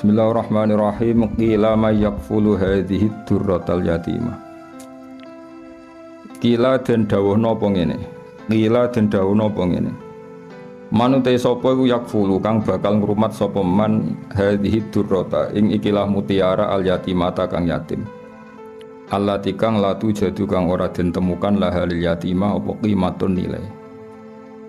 Bismillahirrahmanirrahim. Qila may yakfulu hadhihi durratal yatimah. Qila den dawuhna apa ngene. Qila den dawuhna apa ngene. Manute sapa iku yakfulu kang bakal ngrumat sapa man hadhihi durrata ing ikilah mutiara al yatimata kang yatim. Allati kang latu jadu kang ora den temukan lahalil yatimah apa qimatun nilai.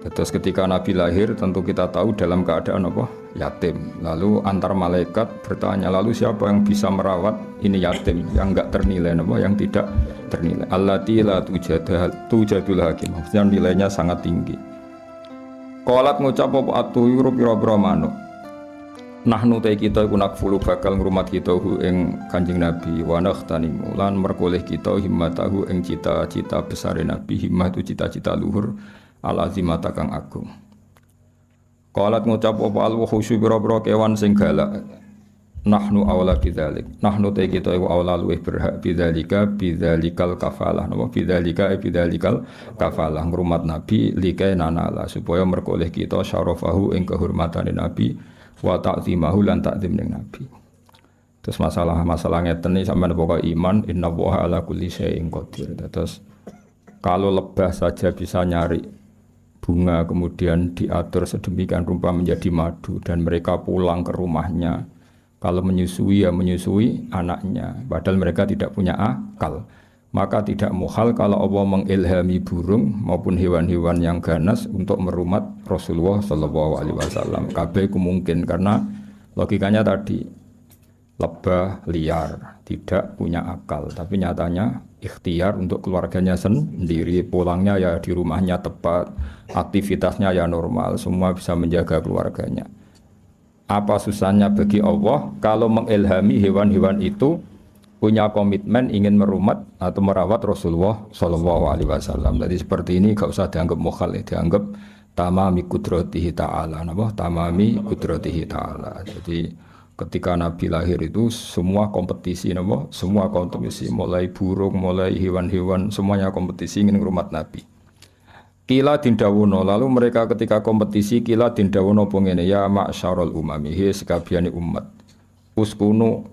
Terus ketika Nabi lahir tentu kita tahu dalam keadaan apa? Yatim. Lalu antar malaikat bertanya, lalu siapa yang bisa merawat ini yatim yang enggak ternilai apa? Yang tidak ternilai. Allati la tujadul hakim. Maksudnya nilainya sangat tinggi. Qalat ngucap apa atuyuru pira-pira manuk. Nahnu ta kita iku nakfulu bakal ngrumat kita ing Kanjeng Nabi wa nakhtanimu lan merkoleh kita himmatahu ing cita-cita besare Nabi. Himmah itu cita-cita luhur al-azimata kang agung. Qalat ngucap apa al-wuhusyu bira-bira kewan sing galak. Nahnu aula bidzalik. Nahnu ta kita iku aula luweh berhak bidzalikal kafalah. Napa bidzalikal kafalah ngrumat Nabi likai nanala supaya merkoleh kita syarafahu ing kehormatane Nabi wa ta'zimahu lan ta'zim ning Nabi. Terus masalah ngeten iki sampeyan pokok iman innallaha ala kulli syai'in qadir. Terus kalau lebah saja bisa nyari bunga kemudian diatur sedemikian rupa menjadi madu dan mereka pulang ke rumahnya. Kalau menyusui ya menyusui anaknya padahal mereka tidak punya akal. Maka tidak muhal kalau Allah mengilhami burung maupun hewan-hewan yang ganas untuk merumat Rasulullah sallallahu alaihi wasallam. Kabeh ku mungkin karena logikanya tadi lebah liar tidak punya akal tapi nyatanya ikhtiar untuk keluarganya sendiri, pulangnya ya di rumahnya tepat, aktivitasnya ya normal, semua bisa menjaga keluarganya. Apa susahnya bagi Allah kalau mengilhami hewan-hewan itu punya komitmen ingin merumat atau merawat Rasulullah sallallahu alaihi wasallam. Jadi seperti ini gak usah dianggap mukhal, dianggap tamami qudratihi ta'ala. Napa? Tamami qudratihi ta'ala. Jadi ketika Nabi lahir itu semua kompetisi, napa? Semua kompetisi, mulai burung, mulai hewan-hewan, semuanya kompetisi ingin ngrumat Nabi. Kila dindawono, lalu mereka ketika kompetisi kila dindawono pengene ya ma'syarul umami, he sekabiane umat. Uskunu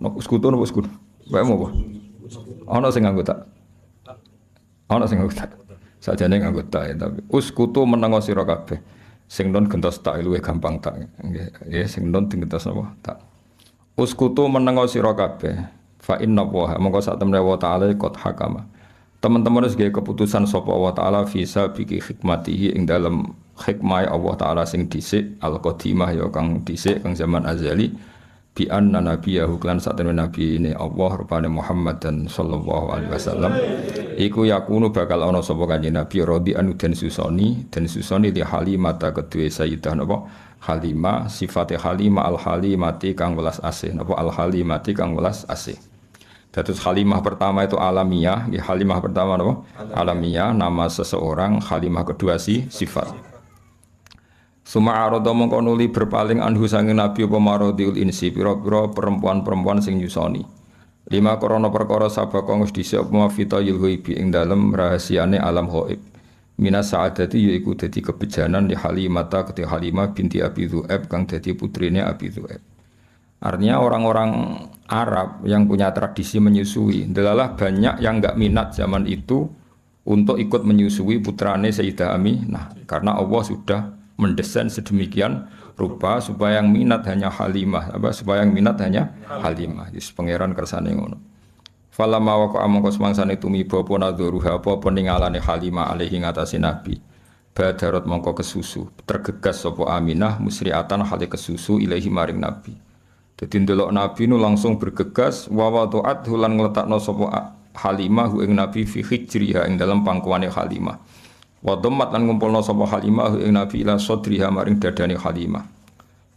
wae apa? Ana sing anggota. Sajane anggota ya, tapi uskutu menengo sira kabeh. Sing non gentos tak luwih gampang tak. Nggih, sing non gentos apa? Tak. Uskutu menengo sira kabeh. Fa inna wa mongko sak temne wa ta'ala qad hakama. Teman-teman wis gawe keputusan sapa Allah taala visa biki hikmatihi ing dalam hikmah Allah taala sing dhisik al-qadimah ya kang dhisik kang zaman azali bi anna nabiyahu lan satene nabi ini Allah rupane Muhammad dan sallallahu alaihi wasallam iku yakunu bakal ana sapa kanjeng nabi radhi anu den susoni di halimata kedue sayyidah napa halimah sifate halimah al halimati kang welas asih napa al halimati kang welas asih. Dados halimah pertama itu alamiah, nggih halimah pertama napa alamiah nama seseorang, halimah kedua sifat. Suma arada mongko nuli berpaling anhu sange nabi apa maradiul insi pira-pira perempuan-perempuan sing nyusoni. Lima korona perkara sabaka wis dhisik apa mafitayil ghaibi ing dalem rahasiane alam ghaib. Minas saadati yaiku dadi kebejanan di Halimata kete Halimah binti Abi Dzu'aib kang dadi putrine Abi Dzu'aib. Artinya orang-orang Arab yang punya tradisi menyusui, adalah banyak yang enggak minat zaman itu untuk ikut menyusui putrane Sayyidah Aminah karena Allah sudah mendesain sedemikian rupa supaya yang minat hanya Halimah, supaya yang minat hanya Halimah. Jadi pangeran kersane ngono. Falamma waqa amangka semangsane tumiba apa nadzuruha apa peningalane Halimah alaihi ngatasi Nabi. Badarat mangka kesusu, tergegas sapa Aminah musriatan hale kesusu ilaahi maring Nabi. Dadi ndelok Nabi nu langsung bergegas wa wa'at lan ngletakno sapa Halimah ing Nabi fi hijriha ing dalam pangkuane Halimah. Wa dhammat lan ngumpulna sapa Halimah ing Nabi ila sadriha maring dadane Halimah.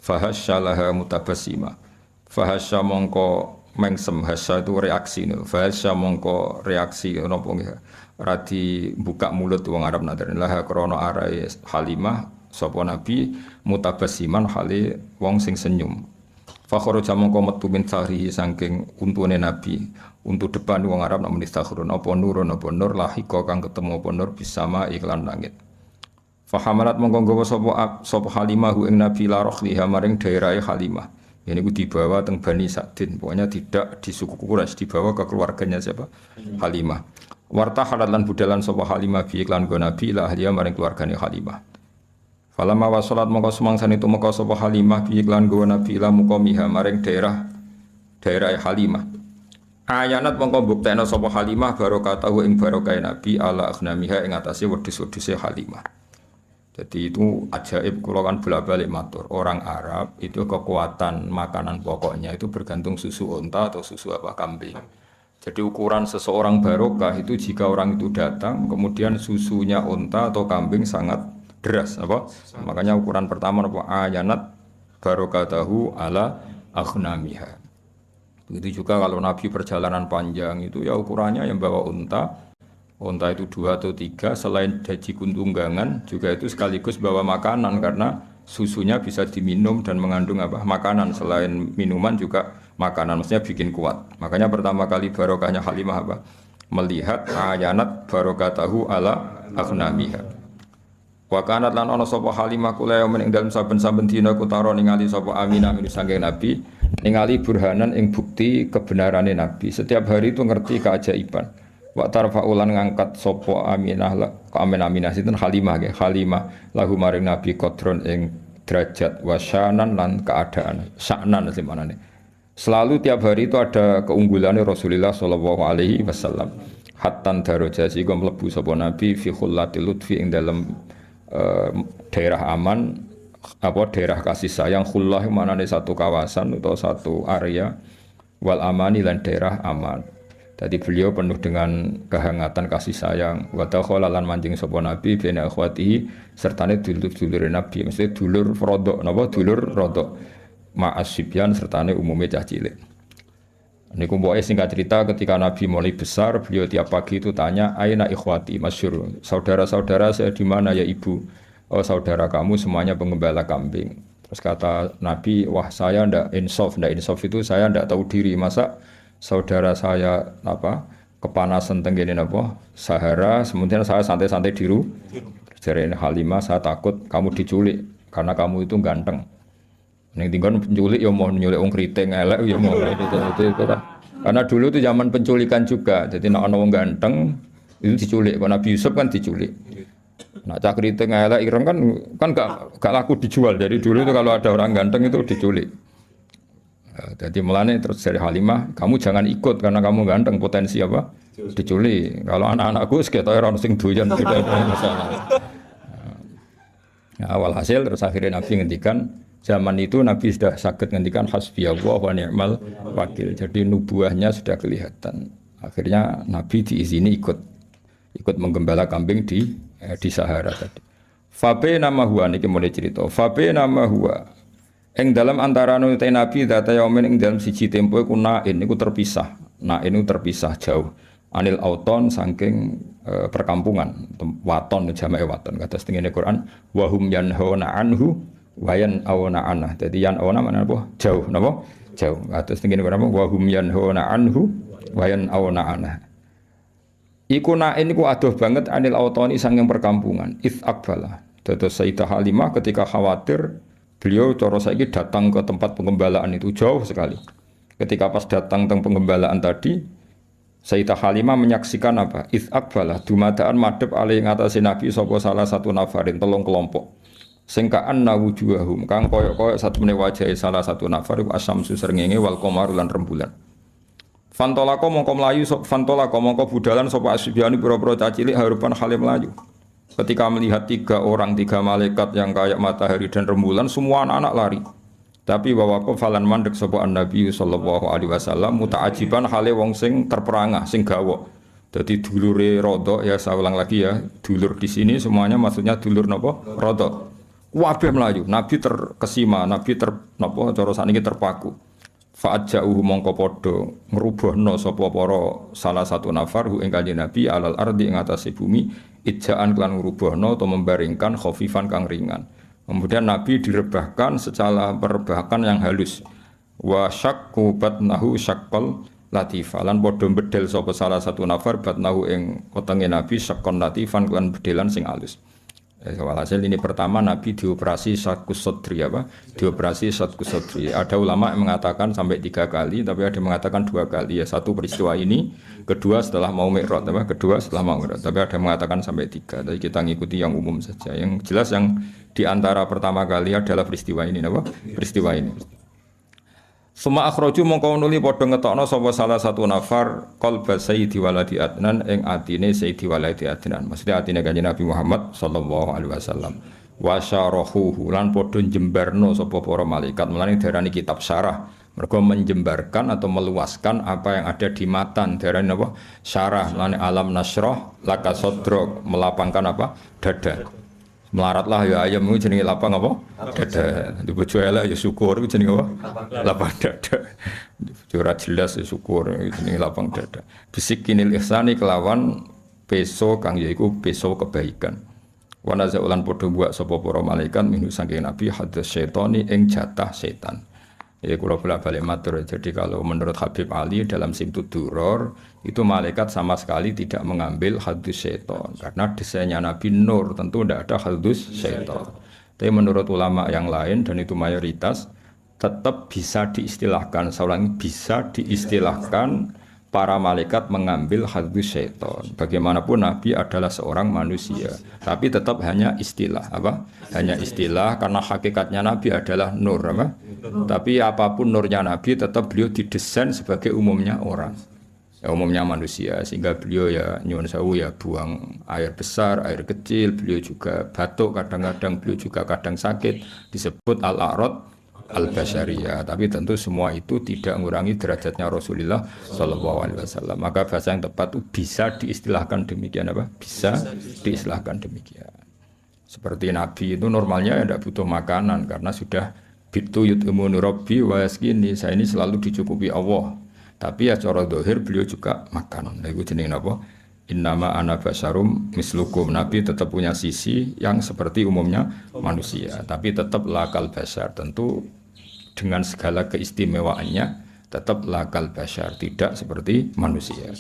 Fahasyalaha mutabassima. Fahasya mongko mengsem, hasya itu reaksi niku. Fahasya mongko reaksi napa nggih. Radi buka mulut wong Arab nadarilah krana arae Halimah sapa Nabi mutabassiman hale wong sing senyum. Fakhara jamangka metu min sahrihi saking untune Nabi, untuk depan wong Arab namun istaghfirun apa nurun apa nur lahika kang ketemu apa nur bisama iklan langit. Fahamalat mongko nggawa sapa Halimah ing Nabi la rohliha maring daerahe Halimah. Ini ku dibawa teng Bani Sa'din, pokoknya tidak di suku Quraisy, dibawa ke keluarganya siapa? Halimah. Warta halalan budalan sapa Halimah bi iklan go Nabi la ahliya maring keluargane Halimah. Falamma wasalat mongko sumangsane tumeka sapa Halimah bi iklan go Nabi la muqamiha maring daerah Halimah. Ayanat mongko mbuktena sapa Halimah barokatahu ing barokah Nabi ala aghnamiha ing atase wedhus-wedhuse Halimah. Jadi itu ajaib, kula kan bolak-balik matur. Orang Arab itu kekuatan makanan pokoknya itu bergantung susu unta atau susu apa kambing. Jadi ukuran seseorang barokah itu jika orang itu datang kemudian susunya unta atau kambing sangat deras apa? Makanya ukuran pertama apa? Ayanat barokatahu ala aghnamiha. Begitu juga kalau Nabi perjalanan panjang itu ya ukurannya yang bawa unta itu 2 atau 3, selain daji kuntunggangan juga itu sekaligus bawa makanan karena susunya bisa diminum dan mengandung apa makanan, selain minuman juga makanan, maksudnya bikin kuat. Makanya pertama kali barokahnya Halimah apa? Melihat ayanat barokatahu ala aghnamiha. Wa kanat lan ana sapa Halimah kula ing dalem saben-saben dina kutaro ningali sapa Aminah min saking Nabi, ningali burhanan ing bukti kebenarane Nabi. Setiap hari itu ngerti keajaiban. Wa tarfa'ulan ngangkat sapa Aminah ka Aminah sinten Halimah nggih. Halimah lahu maring Nabi qadron ing derajat wasyanan lan keadaan. Sa'nan semanane. Selalu tiap hari itu ada keunggulannya Rasulullah sallallahu alaihi wasallam. Hattan daraja sing mlebu sapa Nabi fi khullatil lutfi ing dalam daerah aman apa daerah kasih sayang. Khullah manane satu kawasan atau satu area, wal amani lan daerah aman. Jadi beliau penuh dengan kehangatan kasih sayang. Wa takhala lan manjing sapa Nabi bena akhwatihi sertane dulur-dulure Nabi, mesti dulur rodok napa dulur rodok ma'asibyan sertane umume cah cilik. Niku mboke singkat cerita ketika Nabi mulai besar, beliau tiap pagi itu tanya, "Aina ikhwati?" Masyhur. Saudara-saudara saya di mana ya Ibu? Oh, saudara kamu semuanya pengembala kambing. Terus kata Nabi, "Wah, saya ndak insaf itu saya ndak tahu diri. Masa saudara saya apa kepanasan tenggene napa Sahara, sementara saya santai-santai di rumah." Jarene Halimah, "Saya takut kamu diculik karena kamu itu ganteng." Ning tinggon penculik ya mau nyulik wong kriting elek ya mau itu kan. Karena dulu itu zaman penculikan juga. Jadi nek ana wong ganteng itu diculik. Kok Nabi Yusuf kan diculik. Nah, cak kriting elek ireng kan gak laku dijual. Dari dulu itu kalau ada orang ganteng itu diculik. Jadi mulane terus dari Halimah, kamu jangan ikut karena kamu ganteng, potensi apa? Diculik. Kalau anak-anakku sekitar orang sing doyan tidak ada masalah. Nah, awal hasil terus akhirnya Nabi ngendikan, zaman itu Nabi sudah sakit ngendikan hasbiyallah wa ni'mal wakil. Jadi nubuahnya sudah kelihatan. Akhirnya Nabi diizini ikut menggembala kambing di Sahara tadi. Fabe nama huwa niki mulai cerita. Fabe nama huwa. Ing dalam antara nutai Nabi data yaumin ing dalam siji tempo iku nain niku terpisah. Nain niku terpisah jauh. Anil auton saking perkampungan, waton jamae waton. Kata setengene Quran, wa hum yanhauna anhu wa yan'auna anah. Jadi yan'auna mana apa? Jauh, napa? Jauh. Kata setengene Quran wa hum yanhauna anhu wa yan'auna anah. Iku nain niku adoh banget anil autoni saking perkampungan. Its akbala. Dados Sayyidah Halimah ketika khawatir beliau cara saiki datang ke tempat pengembalaan itu jauh sekali. Ketika pas datang teng pengembalaan tadi, Sayyidah Halimah menyaksikan apa? Its akbala dumadaan madhep ali ngatasi Nabi sapa salah satu nafarin telung kelompok. Sing ka'anna wujuhahum kang koyok-koyok satemene wajahe salah satu nafar asyamsu srengenge wal qamar lan rembulan. Fantolako mongko mlayu fantolako mongko budalan sapa asbiani pira-pira cacilik harupan halim melayu. Ketika melihat 3 malaikat yang kayak matahari dan rembulan, semua anak-anak lari. Tapi wawako falan mandek sapa Nabi sallallahu alaihi wasallam muta'ajiban hale wong sing terperangah, sing gawok. Dadi dulure rodok ya saya ulang lagi ya, dulur di sini semuanya maksudnya dulur napa? Rodok. Kabeh melayu, Nabi terkesima, Nabi napa cara sakniki terpaku. Fa'aja'uhu mongko padha ngrubuhna sapa para salah satu nafar ing kanjeng Nabi alal ardi ing atase bumi ijaan lan ngrubuhna atau membaringkan khafifan kang ringan. Kemudian Nabi direbahkan secara perebahan yang halus. Wa syaqqu batnahu syaqqal latifah lan padha bedel sapa salah satu nafar batnahu ing wetenge Nabi syaqqan latifan lan bedelan sing halus. Walhasil ini pertama Nabi dioperasi Syaqus Sodri apa? Dioperasi Syaqus Sodri. Ada ulama yang mengatakan sampai 3 kali, tapi ada yang mengatakan 2 kali. Ya satu peristiwa ini, kedua setelah mau Mi'raj, apa? Kedua setelah mau Mi'raj. Tapi ada yang mengatakan sampai 3. Tapi kita ngikuti yang umum saja. Yang jelas yang di antara pertama kali adalah peristiwa ini, apa? Peristiwa ini. Suma akhroju mongko nuli padha ngetokno sapa salah satu nafar qalba sayyidi waladi adnan ing atine sayyidi waladi adnan. Maksudnya atine kanjeng Nabi Muhammad sallallahu alaihi wasallam. Wa syarahu lan padha njembarno sapa para malaikat. Mulane diarani kitab syarah. Mergo menjembarkan atau meluaskan apa yang ada di matan. Diarani apa? Syarah. Mulane alam nasrah laka sadrak, melapangkan apa? Dada. Melaratlah ya ayam itu jenenge lapang apa? Dada. Di bojo elek ya syukur itu jenenge apa? Lapang dada. Ora jelas ya syukur itu jenenge lapang dada. Bisikinil ihsani kelawan peso kang yaiku peso kebaikan. Wa nazaulan padha buak sapa para malaikat minu saking Nabi hadas syaitani ing jatah setan. Ya kula balik matur. Jadi kalau menurut Habib Ali dalam Simtud Duror itu malaikat sama sekali tidak mengambil hadus syaitan karena desainnya Nabi Nur tentu tidak ada hadus syaitan. Tapi menurut ulama yang lain dan itu mayoritas tetap bisa diistilahkan, seorang bisa diistilahkan para malaikat mengambil hadus syaitan. Bagaimanapun Nabi adalah seorang manusia, tapi tetap hanya istilah apa? Hanya istilah karena hakikatnya Nabi adalah nur apa? Tapi apapun nurnya Nabi tetap beliau didesain sebagai umumnya orang. Ya, umumnya manusia sehingga beliau ya nyuwun sewu ya buang air besar, air kecil, beliau juga batuk kadang-kadang, beliau juga kadang sakit disebut al-a'rad al-basyariyah, tapi tentu semua itu tidak mengurangi derajatnya Rasulullah sallallahu alaihi wasallam. Maka bahasa yang tepat itu bisa diistilahkan demikian apa? Bisa diistilahkan demikian. Seperti Nabi itu normalnya tidak butuh makanan karena sudah bitu yut'imuni rabbi wa yaskini, saya ini selalu dicukupi Allah. Tapi ya cara zahir beliau juga makan. Nah, itu jenenge apa? Innama ana basyarum mislukum. Nabi tetap punya sisi yang seperti umumnya manusia, tapi tetap lakal basyar. Tentu dengan segala keistimewaannya tetap lakal basyar, tidak seperti manusia.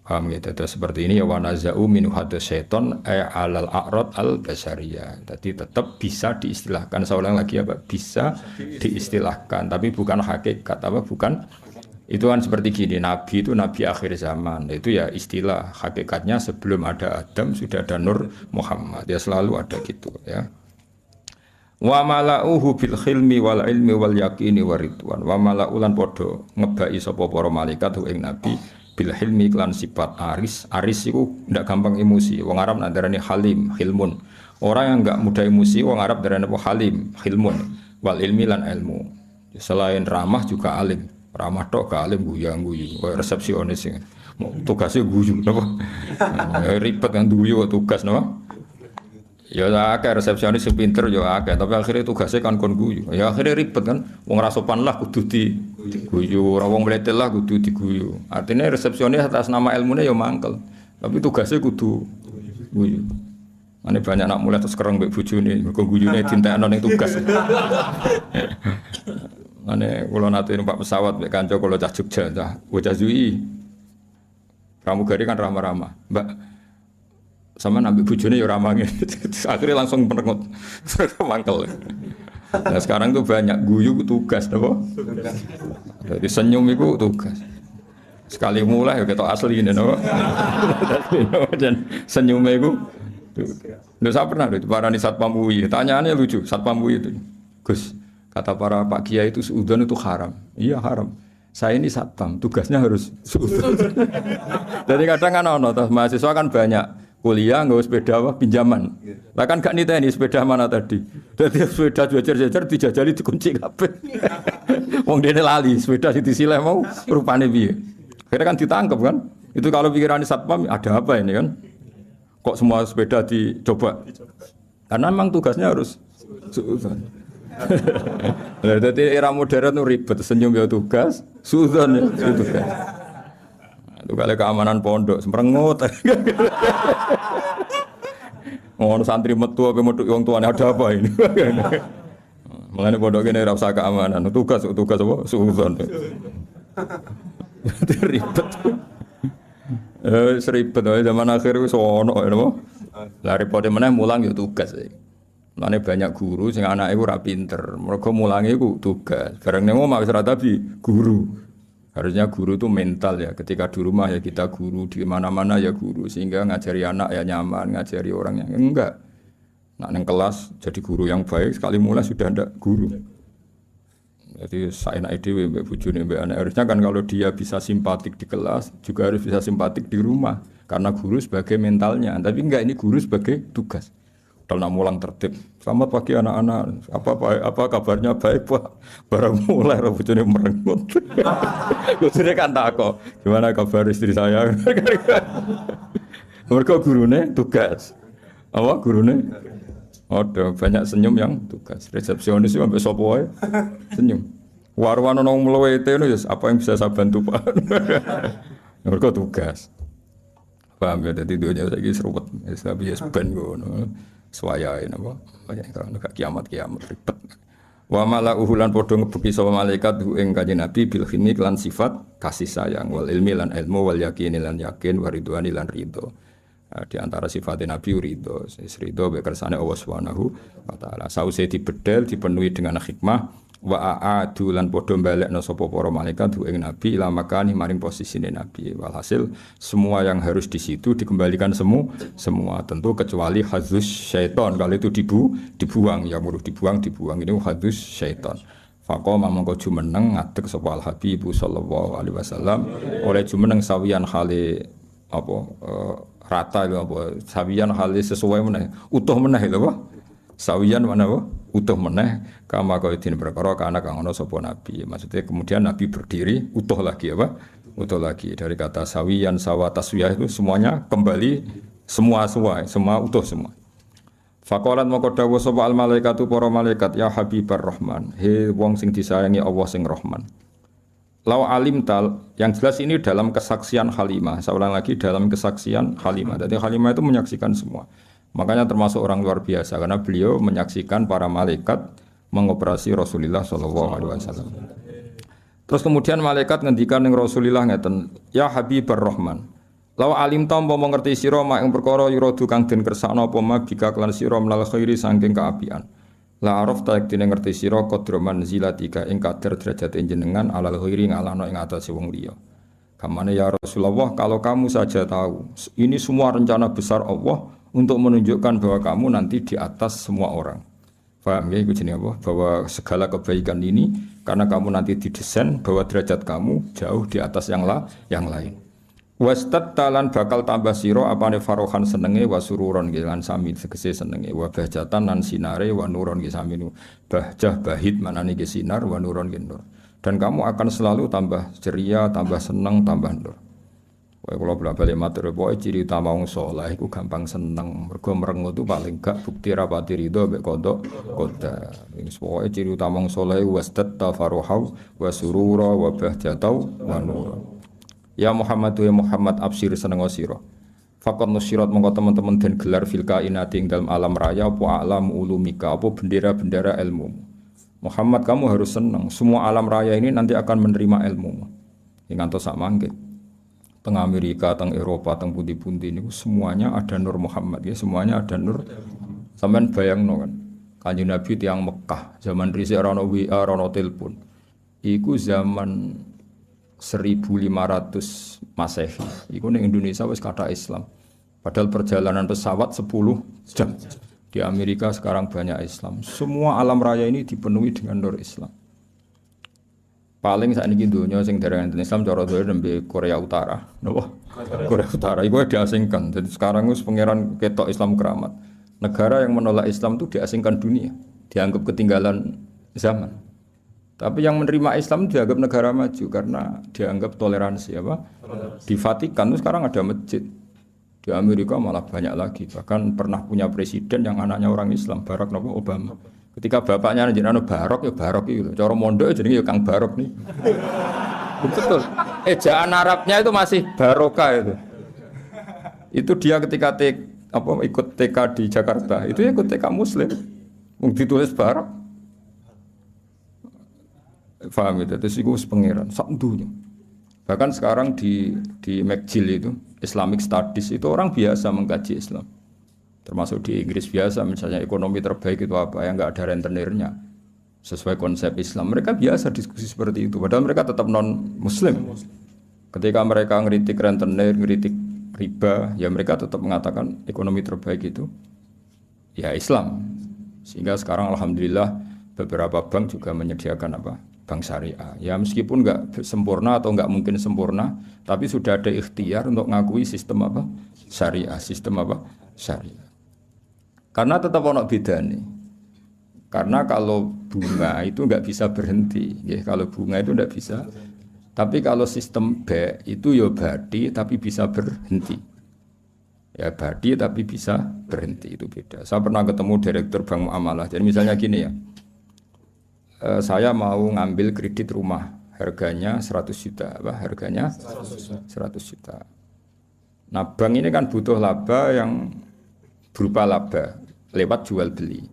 Paham ya? Terus seperti ini ya wa naza'u min hadas syaiton alal a'rad al basyariyah. Jadi tetap bisa diistilahkan. Saya ulang lagi apa? Bisa diistilahkan, tapi bukan hakikat apa? Bukan. Itu kan seperti gini, Nabi itu Nabi akhir zaman. Itu ya istilah, hakikatnya sebelum ada Adam sudah ada Nur Muhammad. Ya selalu ada gitu ya. Wa mala'uhu bil khilmi wal ilmi wal yaqini waridwan. Wa mala'ulan podo ngebai sapa para malaikat ing Nabi bil hilmi lan sifat aris. Aris itu ndak gampang emosi. Wong Arab ndarani halim, hilmun. Orang yang enggak mudah emosi wong Arab ndarani halim, hilmun. Wal ilmi lan ilmu. Selain ramah juga alim. Ramah tok gak alim guyu-guyu, koyo resepsionis sing tugasnya guyu napa? Ribet kan guyu tugas napa? Ya akeh resepsionis sing pinter ya akeh, tapi akhirnya tugasnya kan kon guyu. Ya akhirnya ribet kan, wong ra sopan lah kudu diguyu, ora wong mletel lah kudu diguyu. Artinya resepsionis atas nama ilmune ya mangkel, tapi tugasnya kudu guyu. Ane banyak anak mulai terus kereng mbek bojone, mergo guyune dintekno ning tugas. Ane kula nate numpak pesawat mek kanca kula cah Jogja, cah bocah Zui. Pramugari kan ramah-ramah. Mbak sama nambah bojone ya ramah ngene. Akhirnya langsung merengut. Mangkel. Nah sekarang tuh banyak guyu tugas napa? Jadi senyum itu tugas. Sekali mulai ya ketok asli ini napa? Dan senyumnya itu lho saya pernah itu parani Satpam UI. Tanyaannya lucu, Satpam UI itu. Gus, kata para Pak Kiai itu suudzon itu haram. Iya haram. Saya ini satpam, tugasnya harus suudzon. Jadi kadang kan ono, mahasiswa kan banyak kuliah nggak sepeda apa pinjaman. Lah kan gak niteni sepeda mana tadi. Jadi sepeda jajar-jajar dijajali dikunci kabeh. Wong dene lali sepeda disileh mau rupane piye. Akhirnya kan ditangkap kan. Itu kalau pikiran satpam ada apa ini kan? Kok semua sepeda dicoba? Karena memang tugasnya harus suudzon. Jadi era modern itu ribet, senyum ya tugas, suudzon ya tugas. Itu kali keamanan pondok, semrengut. Ngono santri metu apa metu wong tuane ada apa ini? Mulane pondok kene ora usah keamanan, tugas apa suudzon. Ribet. Seribet zaman akhir wis ono napa? Lah repote meneh mulang ya tugas. Mulane banyak guru sing anake ora pinter. Mergo mulange iku tugas. Bareng nang omah wis ora tapi guru. Harusnya guru itu mental ya. Ketika di rumah ya kita guru, di mana-mana ya guru, sehingga ngajari anak ya nyaman, ngajari orang yang enggak. Nak neng kelas jadi guru yang baik sekali mulai sudah ndak guru. Jadi saya nak ide mbak bujune mbak anak harusnya kan kalau dia bisa simpatik di kelas juga harus bisa simpatik di rumah karena guru sebagai mentalnya. Tapi enggak, ini guru sebagai tugas. Kalau nak mulang tertib. Selamat pagi anak-anak. Apa kabarnya baik Pak? Barang mulai bujune merengut. Gurune kan takok, gimana kabar istri saya? Mereka gurune tugas. Apa gurune? Ada banyak senyum yang tugas. Resepsionis itu sampai sopo wae senyum. Warwan ono mlewete ngono ya apa yang bisa saya bantu Pak? Mereka tugas. Paham ya, dadi dunya saiki seruwet. Wis tapi ya ben ngono. Suwayain apa? Banyak kalau gak kiamat ribet. Wa mala uhulan padha ngebuki sapa malaikat ing kanjeng Nabi bil khimi lan sifat kasih sayang wal ilmi lan ilmu wal yakin lan yakin waridwani lan ridho. Di antara sifat Nabi ridho, ridho be kersane Allah Subhanahu wa taala. Sause dibedel dipenuhi dengan hikmah wa aadu lan padha balekna sapa para malaikat ing Nabi ila makani maring posisine Nabi. Walhasil semua yang harus di situ dikembalikan semua tentu kecuali hadzus syaitan. Kalau itu dibuang yang perlu dibuang ini hadzus syaitan. Faqama mongko jumeneng ngadeg sapa al Habib sallallahu alaihi wasallam oleh jumeneng sawiyan hale apa rata lho apa sawiyan hale sesuai meneh utuh meneh lho apa sawiyan mana apa utuh meneh kama kaidin perkara kana kang ana sapa nabi. Maksudnya kemudian nabi berdiri utuh lagi apa utuh lagi dari kata sawiyan sawa taswiyah itu semuanya kembali semua utuh semua. Faqalat moko dawuh sapa al malaikatu para malaikat ya habibar rahman he wong sing disayangi Allah sing rahman. Lau alim tal, yang jelas ini dalam kesaksian Halimah. Saya ulang lagi dalam kesaksian Halimah. Jadi Halimah itu menyaksikan semua. Makanya termasuk orang luar biasa karena beliau menyaksikan para malaikat mengoperasi Rasulullah SAW. Terus kemudian malaikat ngendikan dengan Rasulullah ngeten, ya Habibur Rahman. Lau alim tal mau mengerti sira mak ing perkara yuradu kang den kersakno apa ma bika kelan sira menal khairi saking kaapian. La araf ta dene ngerti sira qadra manzilatika ing kadar derajat jenengan alal khairi ngalano ing atase wong liya. Kamane ya Rasulullah kalau kamu saja tahu ini semua rencana besar Allah untuk menunjukkan bahwa kamu nanti di atas semua orang. Paham ya iku jenenge apa? Bahwa segala kebaikan ini karena kamu nanti didesain bahwa derajat kamu jauh di atas yang lain. Wastat talan bakal tambah siro apane farohan senenge wasururon lan sami segese senenge wa bahjatan lan sinare wa nuron ki sami bahjah bahid manane ki sinar wa nuron ki nur dan kamu akan selalu tambah ceria tambah seneng tambah nur. Wae kula bali matur pokoke ciri utama wong saleh iku gampang seneng mergo merengut itu paling gak bukti rapati ridho mek kodok qadar. Wis pokoke ciri utama wong saleh wastat tafaruhau wa surura wa bahjatau wa nuron. Ya Muhammad ya Muhammad absir seneng sira. Faqat nusirat mongko teman-teman den gelar fil kainati ing dalam alam raya apa alam ulumika apa bendera-bendera ilmu. Muhammad kamu harus senang. Semua alam raya ini nanti akan menerima ilmu. Ing ngantos sak mangke. Teng Amerika, teng Eropa, teng pundi-pundi niku semuanya ada nur Muhammad ya, semuanya ada nur. Sampeyan bayangno kan. Kanjeng Nabi tiyang Mekah, zaman dhisik ora ono WA, ora ono telepon. Iku zaman 1500 Masehi. Iku ning Indonesia wis kathah Islam. Padahal perjalanan pesawat 10 jam. Di Amerika sekarang banyak Islam. Semua alam raya ini dipenuhi dengan nur Islam. Paling sakniki donya sing dereng enten Islam cara donya nembe Korea Utara. Napa? Korea Utara iku diasingkan. Jadi sekarang wis pangeran ketok Islam keramat. Negara yang menolak Islam itu diasingkan dunia, dianggap ketinggalan zaman. Tapi yang menerima Islam dianggap negara maju karena dianggap toleransi apa? Di Vatikan itu sekarang ada masjid. Di Amerika malah banyak lagi. Bahkan pernah punya presiden yang anaknya orang Islam, Barack Obama. Ketika bapaknya jenenge Barok ya Barok itu. Cara mondok jenenge ya Kang Barok nih. Betul. Ejaan Arabnya itu masih Baroka itu. Itu dia ketika ikut TK di Jakarta, itu ikut TK Muslim. Mung ditulis Barok. Paham itu, terus itu pengiran sak dunya. Bahkan sekarang di McGill itu Islamic Studies itu orang biasa mengkaji Islam. Termasuk di Inggris biasa, misalnya ekonomi terbaik itu apa, yang nggak ada rentenirnya. Sesuai konsep Islam, mereka biasa diskusi seperti itu. Padahal mereka tetap non-Muslim. Ketika mereka ngeritik rentenir, ngeritik riba, ya mereka tetap mengatakan ekonomi terbaik itu ya Islam. Sehingga sekarang alhamdulillah beberapa bank juga menyediakan apa? Bank syariah. Ya meskipun nggak sempurna atau nggak mungkin sempurna, tapi sudah ada ikhtiar untuk ngakui sistem apa? Syariah, sistem apa? Syariah. Karena tetap ono beda nih. Karena kalau bunga itu nggak bisa berhenti, ya kalau bunga itu nggak bisa. Tapi kalau sistem B itu ya badi tapi bisa berhenti. Ya badi tapi bisa berhenti, itu beda. Saya pernah ketemu direktur bank muamalah. Jadi misalnya gini ya, saya mau ngambil kredit rumah, harganya 100 juta, apa? Harganya 100 juta. Nah bank ini kan butuh laba yang berupa laba lewat jual beli.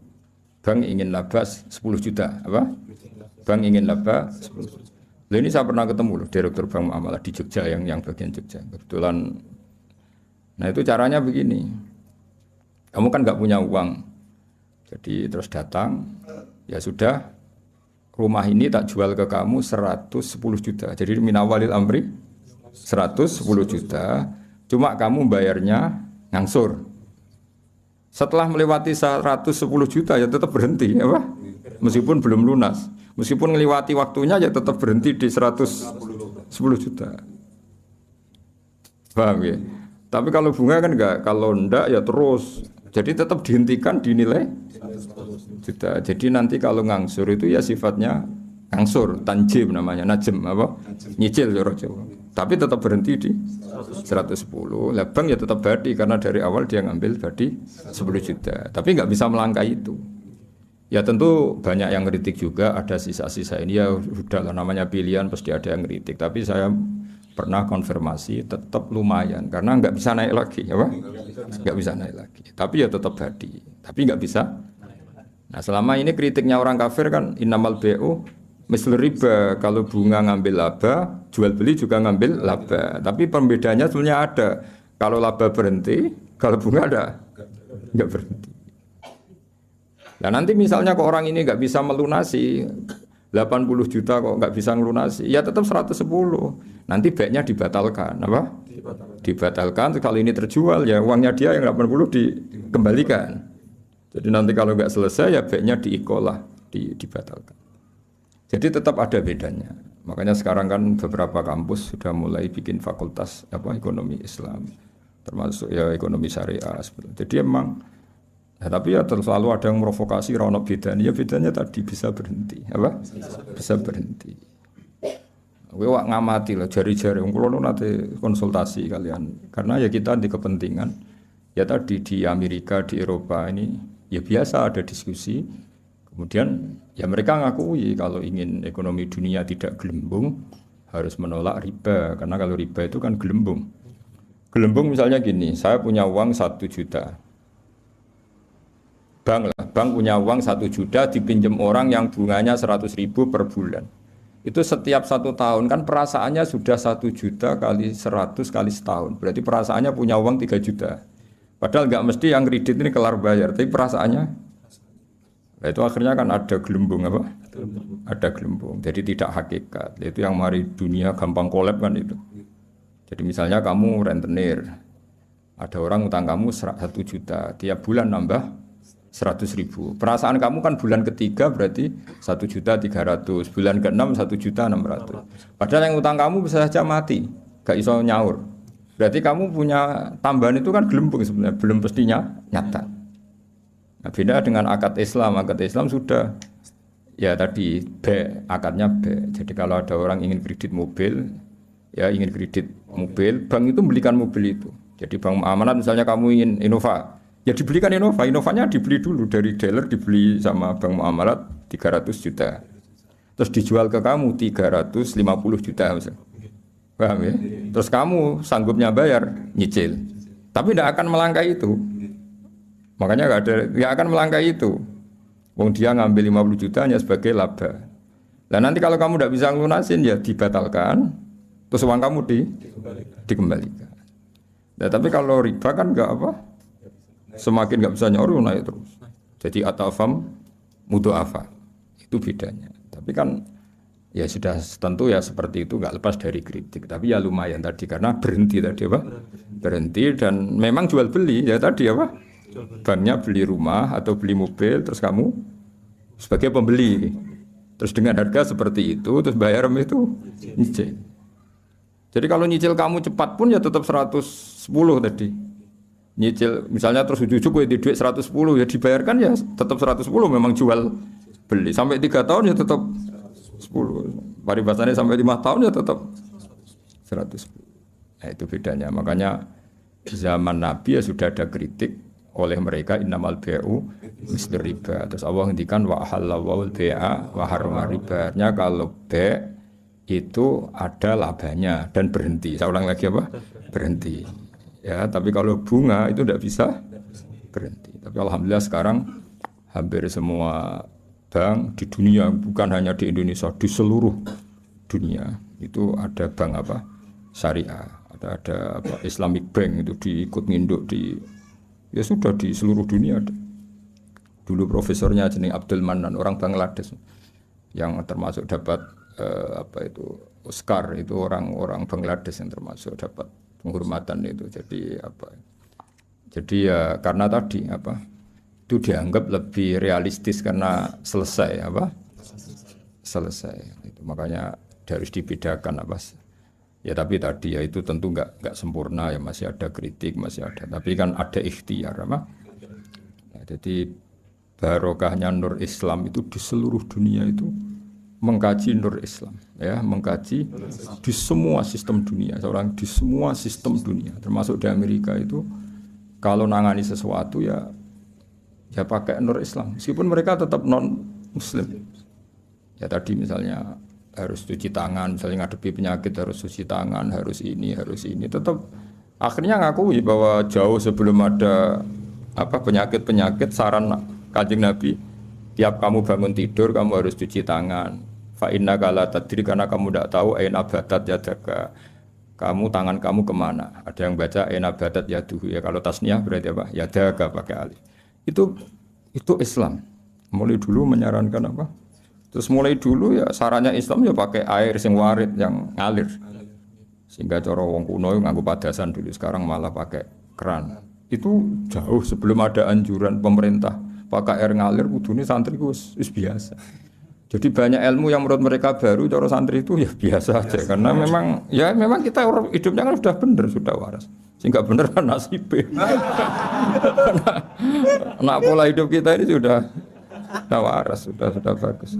Bank ingin laba 10 juta, apa? Bank ingin laba 10 juta. Lalu ini saya pernah ketemu loh, direktur bank muamalah di Jogja, yang bagian Jogja. Kebetulan, nah itu caranya begini. Kamu kan nggak punya uang, jadi terus datang, ya sudah, rumah ini tak jual ke kamu 110 juta. Jadi minawalil amri 110 juta, cuma kamu bayarnya ngangsur. Setelah melewati 110 juta ya tetap berhenti, ya Pak? Meskipun belum lunas. Meskipun melewati waktunya ya tetap berhenti di 110 juta. Paham ya? Tapi kalau bunga kan enggak, kalau enggak ya terus. Jadi tetap dihentikan dinilai juta. Jadi nanti kalau ngangsur itu ya sifatnya ngangsur, tanjim namanya, najem apa? Nyicil cara Jawa. Tapi tetap berhenti di 110. Lah bank ya tetap badi karena dari awal dia ngambil badi 10 juta. Tapi nggak bisa melangkah itu. Ya tentu banyak yang ngeritik juga, ada sisa-sisa ini ya sudah lah, namanya pilihan pasti ada yang ngeritik. Tapi saya pernah konfirmasi tetap lumayan karena nggak bisa naik lagi, ya Pak? Nggak bisa naik lagi. Tapi ya tetap badi. Tapi nggak bisa. Nah selama ini kritiknya orang kafir kan innamal BU misal riba, kalau bunga ngambil laba, jual beli juga ngambil laba. Tapi perbedaannya sebenarnya ada. Kalau laba berhenti, kalau bunga ada nggak berhenti. Nah nanti misalnya kok orang ini nggak bisa melunasi 80 juta kok nggak bisa melunasi, ya tetap 110. Nanti baiknya dibatalkan, apa? Dibatalkan. Kalau ini terjual ya uangnya dia yang 80 dikembalikan. Jadi nanti kalau nggak selesai ya baiknya diikolah, dibatalkan. Jadi tetap ada bedanya. Makanya sekarang kan beberapa kampus sudah mulai bikin fakultas apa ekonomi Islam, termasuk ya ekonomi syariah. Jadi emang, ya, tapi ya selalu ada yang provokasi rono bedanya. Ya bedanya tadi bisa berhenti, apa? Bisa berhenti. Kowe wak ngamati lah jari-jari. Kulo nanti konsultasi kalian. Karena ya kita di kepentingan. Ya tadi di Amerika, di Eropa ini ya biasa ada diskusi. Kemudian ya mereka ngakui kalau ingin ekonomi dunia tidak gelembung harus menolak riba, karena kalau riba itu kan gelembung. Gelembung misalnya gini, saya punya uang 1 juta. Bank punya uang 1 juta dipinjam orang yang bunganya 100.000 per bulan. Itu setiap 1 tahun kan perasaannya sudah 1 juta kali 100 kali setahun. Berarti perasaannya punya uang 3 juta. Padahal nggak mesti yang kredit ini kelar bayar, tapi perasaannya. Nah, itu akhirnya kan ada gelembung apa? Ada gelembung. Jadi tidak hakikat. Itu yang mari dunia gampang kolab kan itu. Jadi misalnya kamu rentenir, ada orang utang kamu 1 juta, tiap bulan nambah 100.000. Perasaan kamu kan bulan ketiga berarti 1.300.000, bulan ke-6 1.600.000. Padahal yang utang kamu bisa saja mati, gak iso nyaur. Berarti kamu punya tambahan itu kan gelembung sebenarnya, belum pastinya nyata. Nah, beda dengan akad Islam sudah ya tadi B, akadnya B. Jadi kalau ada orang ingin kredit mobil, ya ingin kredit mobil, bank itu belikan mobil itu. Jadi bank amanat misalnya kamu ingin Innova, ya dibelikan Innova, Innovanya dibeli dulu dari dealer, dibeli sama bank muamalat 300 juta. Terus dijual ke kamu 350 juta misalnya. Paham ya? Terus kamu sanggupnya bayar, nyicil. Tapi tidak akan melangkah itu. Makanya nggak akan melangkah itu. Wong dia ngambil 50 juta hanya sebagai laba. Nah nanti kalau kamu tidak bisa ngelunasin ya dibatalkan, terus uang kamu dikembalikan. Nah, tapi kalau riba kan nggak apa, Semakin nggak bisa nyoru naik terus. Jadi atafam mudhoafa. Itu bedanya. Tapi kan ya sudah tentu ya seperti itu nggak lepas dari kritik. Tapi ya lumayan tadi karena berhenti tadi apa? Berhenti dan memang jual beli ya tadi apa? Banknya beli rumah atau beli mobil terus kamu sebagai pembeli. Terus dengan harga seperti itu terus bayar itu nyicil. Jadi kalau nyicil kamu cepat pun ya tetap 110 tadi. Nyicil misalnya terus ujuk-ujuk di duit 110 ya dibayarkan ya tetap 110 memang jual beli. Sampai 3 tahun ya tetap 10. Paribasannya sampai 5 tahun ya tetap 110. Nah, itu bedanya. Makanya zaman Nabi ya sudah ada kritik oleh mereka innamal bai'u mislir riba. Terus Allah ngendikan wa halallahu al-bai'a wa harrama riba. Kalau bai' itu ada labanya dan berhenti. Saya ulang lagi apa? Berhenti. Ya, tapi kalau bunga itu tidak bisa berhenti. Tapi alhamdulillah sekarang hampir semua bank di dunia, bukan hanya di Indonesia, di seluruh dunia itu ada bank apa? Syariah, ada apa? Islamic Bank itu diikut nginduk di ya sudah di seluruh dunia ada. Dulu profesornya jeneng Abdul Manan, orang Bangladesh yang termasuk dapat apa itu Oscar, itu orang Bangladesh yang termasuk dapat penghormatan itu. Jadi apa? Jadi ya karena tadi apa? Itu dianggap lebih realistis karena selesai apa? Selesai. Itu makanya harus dibedakan apa? Ya tapi tadi ya itu tentu enggak sempurna ya, masih ada kritik, masih ada. Tapi kan ada ikhtiar apa? Ya, jadi barokahnya Nur Islam itu di seluruh dunia itu mengkaji Nur Islam, ya mengkaji di semua sistem dunia, seorang di semua sistem dunia, termasuk di Amerika itu kalau nangani sesuatu ya pakai Nur Islam, meskipun mereka tetap non Muslim. Ya tadi misalnya harus cuci tangan, misalnya ngadepi penyakit harus cuci tangan, harus ini, tetap akhirnya ngakui bahwa jauh sebelum ada apa penyakit saran Kanjeng Nabi, tiap kamu bangun tidur kamu harus cuci tangan. Fa inna kala tadri karena kamu tidak tahu aina batat yadaka. Kamu tangan kamu kemana? Ada yang baca aina batat yaduhu ya, kalau tasniah berarti apa? Yadaka pakai alif. Itu Islam. Mulai dulu menyarankan apa? Terus mulai dulu ya sarannya Islam ya pakai air sing warid yang ngalir. Sehingga cara wong kuno nganggo padasan dulu, sekarang malah pakai keran. Itu jauh sebelum ada anjuran pemerintah pakai air ngalir, kudune santri wis biasa. Jadi banyak ilmu yang menurut mereka baru, cara santri itu ya biasa aja. Karena memang kita orang hidupnya kan sudah benar, sudah waras. Sehingga benar kan nasibnya. Nah, pola hidup kita ini sudah waras, sudah bagus.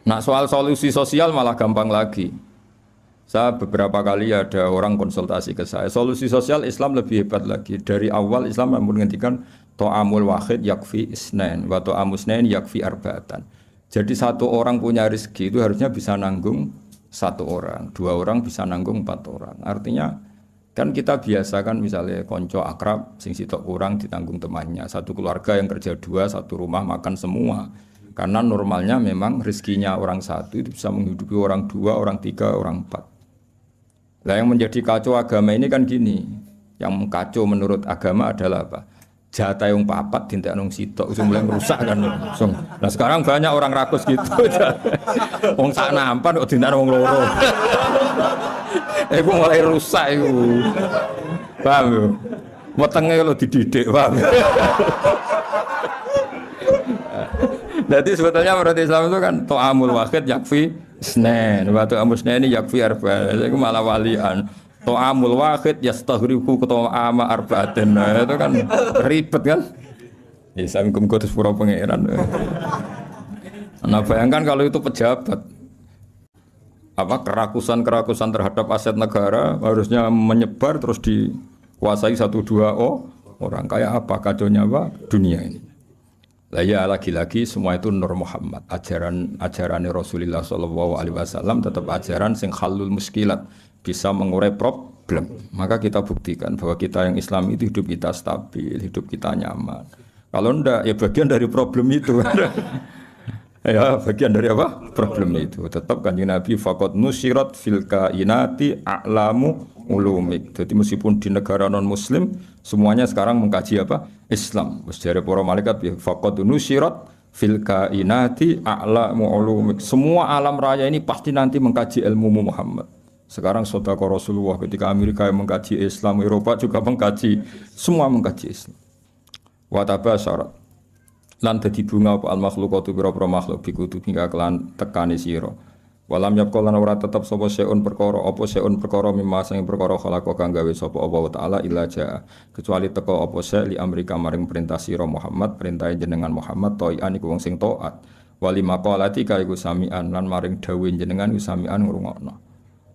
Nah, soal solusi sosial malah gampang lagi. Saya beberapa kali ada orang konsultasi ke saya. Solusi sosial Islam lebih hebat lagi. Dari awal Islam menghentikan to'amul wahid yakfi isnain wa to'amus nain yakfi arba'atan. Jadi satu orang punya rezeki itu harusnya bisa nanggung satu orang, 2 orang bisa nanggung 4 orang. Artinya kan kita biasa kan misalnya konco akrab sing sitok kurang ditanggung temannya. Satu keluarga yang kerja 2, satu rumah makan semua. Karena normalnya memang rezekinya orang satu itu bisa menghidupi orang 2, orang 3, orang 4. Nah yang menjadi kacau agama ini kan gini. Yang kacau menurut agama adalah apa? Jatah yang papat dintek nang sitok mulai merusak kan langsung. Nah sekarang banyak orang rakus gitu. Wong sak nampan kok dintek wong loro. Iku mulai rusak iku. Paham yo. Wetenge kalau dididik, paham. Jadi sebetulnya menurut Islam itu kan to'amul wahid yakfi isnain, wa to'amul isnain yakfi arba'. Itu malah walian. To'amul wahid yastaghriqu to'ama arba'atin. Itu kan ribet kan? Ya samkum kutus pura pangeran. Nah bayangkan kalau itu pejabat, apa kerakusan terhadap aset negara harusnya menyebar terus dikuasai 1-2 orang, kayak apa kacaunya apa dunia ini. Lah ya lagi-lagi semua itu Nur Muhammad, ajaran Rasulullah SAW tetap ajaran sing halul muskilat, bisa mengurai problem. Maka kita buktikan bahwa kita yang Islam itu hidup kita stabil, hidup kita nyaman. Kalau enggak ya bagian dari problem itu. Ya, bagian dari apa? Problem itu. Tetap Kanjeng Nabi faqad nusirat fil kainati a'lamu ulumik. Jadi meskipun di negara non muslim semuanya sekarang mengkaji apa? Islam. Wis dari para malaikat ya faqad nusirat fil kainati a'lamu ulumik. Semua alam raya ini pasti nanti mengkaji ilmu Muhammad. Sekarang sedekah Rasulullah ketika Amerika yang mengkaji Islam, Eropa juga mengkaji, semua mengkaji Islam. Wa tabasyarat lan dadi bunga apa al makhluqatu pira-pira makhluk bikutu hingga kelan tekane sira walam yapqa lan ora tetep sapa seun perkara apa seun perkara mimma sing perkara khalaqa kang gawe sapa Allah taala illa jaa kecuali teka apa se li amrika maring perintah sira Muhammad perintah jenengan Muhammad toian iku wong sing taat wali maqalati ka iku samian lan maring dawuh jenengan iku samian ngrungokno.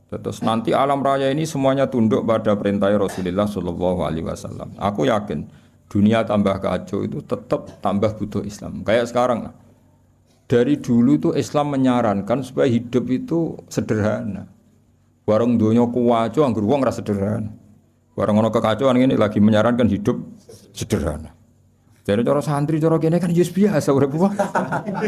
Terus nanti alam raya ini semuanya tunduk pada perintah Rasulullah sallallahu alaihi wasallam. Aku yakin dunia tambah kacau itu tetap tambah butuh Islam. Kayak sekarang dari dulu itu Islam menyarankan supaya hidup itu sederhana. Warung donya kuwaco anggur wong ra sederhana. Warung ono kekacauan ini lagi menyarankan hidup sederhana. Jadi cara santri cara kene kan wis biasa urip wae.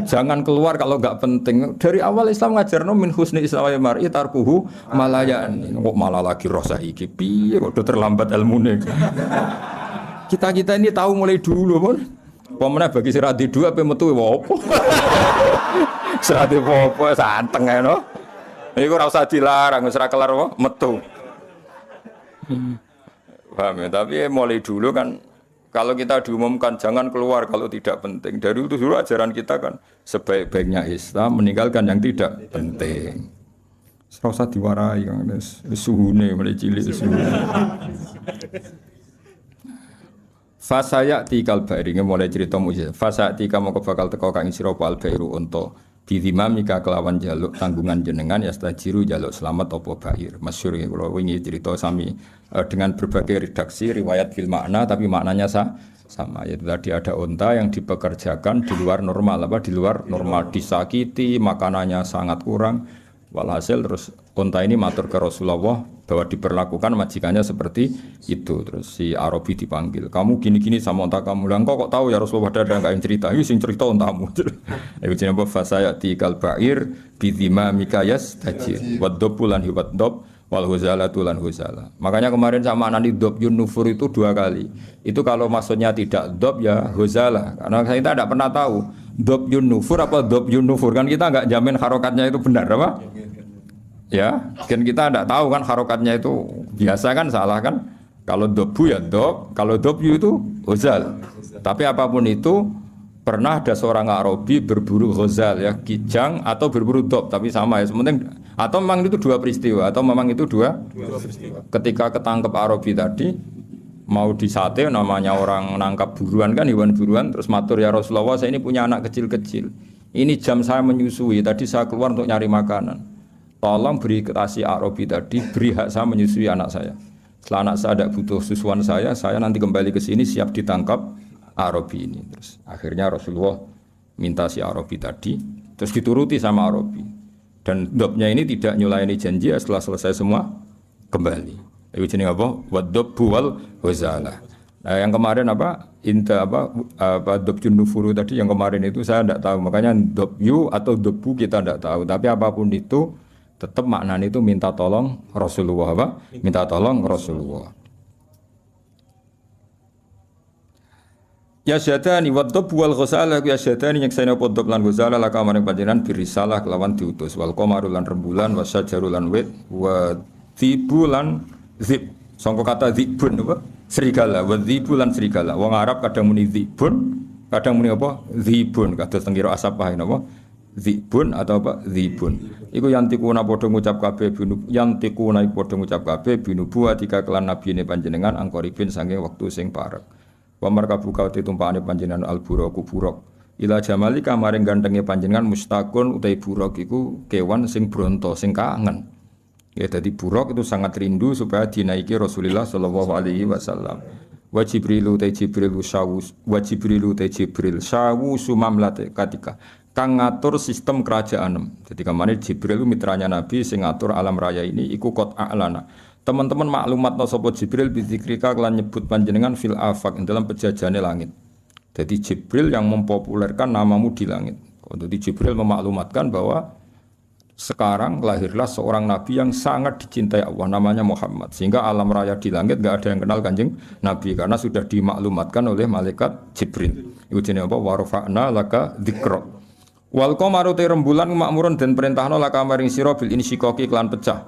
Jangan keluar kalau enggak penting. Dari awal Islam ngajarno min husni islamil mar'i tarkuhu malayan. Kok malah lagi roh saiki. Piye kok terlambat ilmune. Kita ini tahu mulai dulu pun. Pemenang bagi serati dua apa metu apa? Serati apa santeng ya no. Iku ora usah dilarang wis ora kelar apa metu. Paham ya? Tapi mulai dulu kan kalau kita diumumkan jangan keluar kalau tidak penting. Dari itu dulu ajaran kita kan sebaik-baiknya Islam meninggalkan yang tidak penting. Ora usah diwarai kan suhune mulai cilik suhune. Fasaya tikal bairi mulai cerita mujizat. Fasaya tika moko bakal teko kang sira al bairu unta bidimamika kelawan jaluk tanggungan jenengan ya stajiru jaluk selamat apa bair. Masyhur ya kula wingi cerita sami dengan berbagai redaksi riwayat fil makna tapi maknanya sama yaitu tadi ada unta yang dipekerjakan di luar normal di luar normal disakiti makanannya sangat kurang. Walhasil terus unta ini matur ke Rasulullah bahwa diperlakukan majikannya seperti itu. Terus si Arabi dipanggil, kamu gini-gini sama unta kamu. Lah engkau kok tahu ya Rasulullah ada enggak yang cerita? Ini sing cerita untamu. Iku jenenge fasayati kal ba'ir bidhima mikayas tajir waddobulan hibat dob wal huzalatu lan huzala. Makanya kemarin sama nani dob yun nufur itu 2 kali. Itu kalau maksudnya tidak dob ya huzala. Karena kita tidak pernah tahu dob yun nufur apa dob yun nufur kan kita enggak jamin harokatnya itu benar apa? Ya, kan kita tidak tahu kan harokatnya itu biasa kan salah kan? Kalau dobu ya dob, kalau dobyu itu huzal. Tapi apapun itu pernah ada seorang Arabi berburu huzal ya kijang atau berburu dob tapi sama ya sementing atau memang itu 2 peristiwa atau memang itu dua peristiwa. Ketika ketangkep Arabi tadi mau disate namanya orang nangkap buruan kan hewan buruan terus matur ya Rasulullah saya ini punya anak kecil-kecil. Ini jam saya menyusui tadi saya keluar untuk nyari makanan. Tolong beri kasih Arabi tadi, beri hak saya menyusui anak saya. Setelah anak saya tidak butuh susuan saya nanti kembali ke sini siap ditangkap Arabi ini. Terus akhirnya Rasulullah minta si Arabi tadi, terus dituruti sama Arabi. Dan dobnya ini tidak nyulayani janji setelah selesai semua kembali. Itu jenis apa? Waddob buwal wazala. Nah, yang kemarin apa? Inta apa dobjun nufuru tadi yang kemarin itu saya tidak tahu. Makanya dobyu atau dobbu kita tidak tahu. Tapi apapun itu tetap maknanya itu minta tolong Rasulullah apa? Minta tolong Rasulullah. Ya syadani waddob wal ghusala ya syadani yang saya poddob lan ghusala laka maring panjenengan birisalah kelawan diutus wal qamaru lan rembulan wasyajaru lan wit wa dzibulan zib sangka kata zibun apa? Serigala wa dzibulan serigala. Wong Arab kadang muni zibun, kadang muni apa? Zibun kados teng kira asapah napa? Zibun atau apa? Zibun. Iku yantikuna padha ngucap kabeh binu yantikuna iku padha ngucap kabeh binubuwa tika kelan nabine panjenengan angkoripin saking wektu sing parek. Wa markabu ka ditumpakane panjenengan alburaku buruk. Ila jamalika maring gantenge panjenengan mustaqun utai buruk iku kewan sing bronto sing kangen. Ya dadi buruk itu sangat rindu supaya dinaiki Rasulullah sallallahu alaihi wasallam. Wa Jibrilu ta Jibril syawus wa Jibrilu ta Jibril syawusu mamlate katika kang ngatur sistem kerajaan. Jadi kemarin Jibril itu mitranya Nabi sing ngatur alam raya ini iku qot a'lana. Teman-teman maklumat no sapa Jibril bidzikrika kelan nyebut panjenengan fil afaq dalam pejajane langit. Jadi Jibril yang mempopulerkan namamu di langit. Jadi Jibril memaklumatkan bahwa sekarang lahirlah seorang nabi yang sangat dicintai Allah, namanya Muhammad. Sehingga alam raya di langit gak ada yang kenal Kanjeng Nabi karena sudah dimaklumatkan oleh malaikat Jibril. Iku jenenge apa? Wa rafa'na laka dzikra. Wal qamaru rembulan makmurun dan perintahna laka maring sira bil insyiqaqi klan pecah.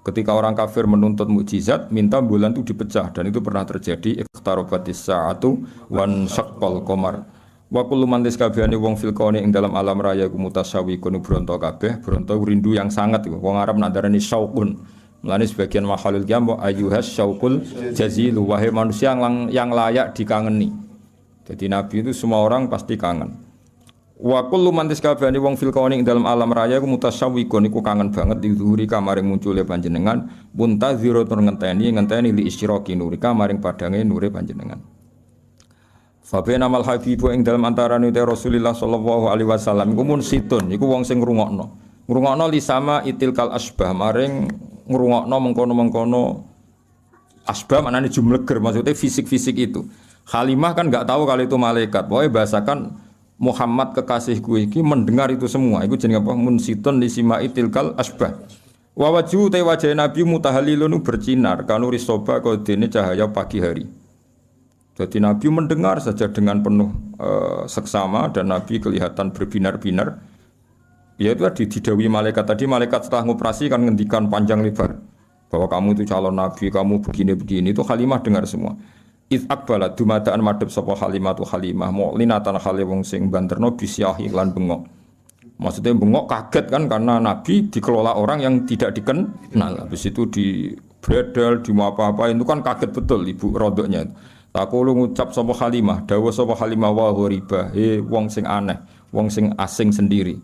Ketika orang kafir menuntut mukjizat, minta bulan itu dipecah dan itu pernah terjadi. Iqtarabatis sa'atu wan syaqqal qamar. Wa kullu man tiskabehane wong fil kauni ing dalam alam raya ku mutasawwiqun bronto kabeh, bronto rindu yang sangat iku. Wong Arab nak darani syauqun. Mulane sebagian mahalul qiyam ayyuhas syauqul jazil, wahai manusia yang layak dikangeni. Jadi nabi itu semua orang pasti kangen. Wa kullu man tisabani wong fil kauni ing dalam alam raya ku mutasawwiqun iku kangen banget dizuhuri kamaring muncule panjenengan, muntaziro tur ngenteni li isyraqi nurika maring padange nure panjenengan. Fabena mal habibu ing dalam antarane Rasulullah sallallahu alaihi wasallam iku mun situn iku wong sing ngrungokno. Ngrungokno li sama itilkal asbah maring ngrungokno mengkono-mengkono asbah maknane jumleger maksudnya fisik-fisik itu. Halimah kan enggak tahu kalau itu malaikat. Pokoke bahasakan Muhammad kekasihku iki mendengar itu semua. Iku jenenge apa? Mun situn li sama itilkal asbah. Wa wajhu te wajah Nabi mutahallilun bersinar kanuri soba kodene cahaya pagi hari. Jadi Nabi mendengar saja dengan penuh seksama dan Nabi kelihatan berbinar-binar. Ya itu tadi didawi malaikat tadi, malaikat setelah ngoperasi kan ngendikan panjang lebar bahwa kamu itu calon Nabi, kamu begini-begini. Itu Halimah dengar semua. Iz akbalat dumadaan madhep sapa Halimah tu Halimah mu'linatan hale wong sing banterno bisyah iklan bengok. Maksudnya bengok kaget kan karena Nabi dikelola orang yang tidak dikenal. Habis itu di bredel, di apa-apa itu kan kaget betul ibu rodoknya itu. Takulu ngucap sapa Halimah, dawuh sapa Halimah wa ghoriba, wong sing aneh, wong sing asing sendiri.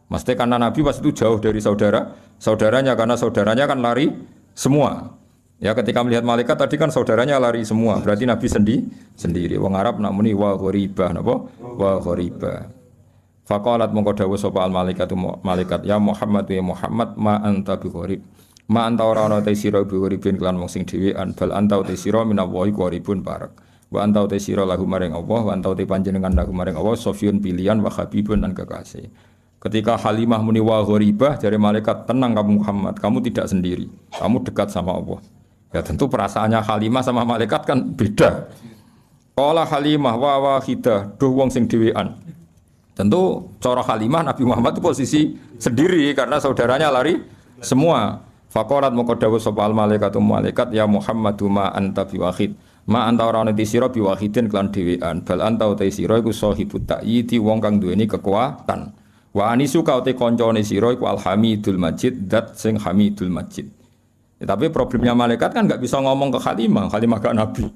Maksudnya karena Nabi pas itu jauh dari saudaranya karena saudaranya kan lari semua. Ya ketika melihat malaikat tadi kan saudaranya lari semua, berarti Nabi sendiri. Wong Arab nak muni wa ghoriba napa? Wa ghoriba. Faqalat mongko dawuh sapa al malaikat ya Muhammad ya Muhammad ma anta bi ghorib. Ma anta ora ana te sira biuripin kelan wong sing dhewean bal anta te sira minallahi qaribun barak wa anta te sira lahu maring Allah wa anta te panjenengan lahu maring Allah sofiyun pilihan wa habibun dan kekasih. Ketika Halimah muni wa gharibah dari malaikat, tenang kamu Muhammad, kamu tidak sendiri, kamu dekat sama Allah. Ya tentu perasaannya Halimah sama malaikat kan beda. Qala Halimah wa wahidah duh wong sing dhewean. Tentu cara Halimah Nabi Muhammad itu posisi sendiri karena saudaranya lari semua. Faqalat moko dawuh sapa al malaikatu malaikat ya Muhammadu ma anta biwahid. Ma anta ora ana sira biwahidin kelan dhewean. Bal anta uta sira iku sahibut ta'yiti wong kang duweni kekuatan. Wa anisu ka uta kancane sira iku alhamidul majid dat sing hamidul majid. Ya, tapi problemnya malaikat kan enggak bisa ngomong ke Halimah gak nabi.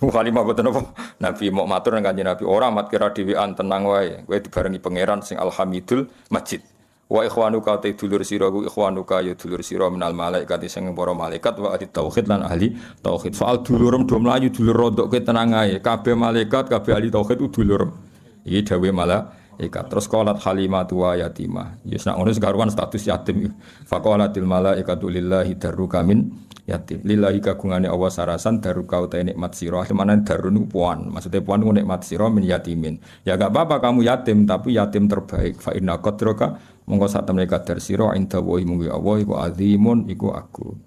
Halimah boten apa? Nabi mau matur nang Kanjeng Nabi, ora mat kira dhewean tenang wae. Kowe dibarengi pangeran sing alhamidul majid. Wa ikhwanuka ta dulur sira ku ikhwanuka ya dulur sira minal malaikat sing para malaikat wa ahli tauhid lan ahli tauhid. Soal dulurum do mlayu dulur rodok ke tenang ae. Kabeh malaikat kabeh ahli tauhid ku dulur. Iki dawuh malaikat. Terus qalat Halimatu wa yatimah. Ya nek ngono sekaruan status yatim. Faqalatil malaikatu lillahi darruka min yatim. Lillahi kagungane Allah sarasan darruka uta nikmat sira. Manan darun puan. Maksudnya puan ku nikmat sira min yatimin. Ya enggak apa-apa kamu yatim tapi yatim terbaik. Fa inna qadraka monggo sak temene kadar sira inda wa munggu Allah iku azimun iku aku.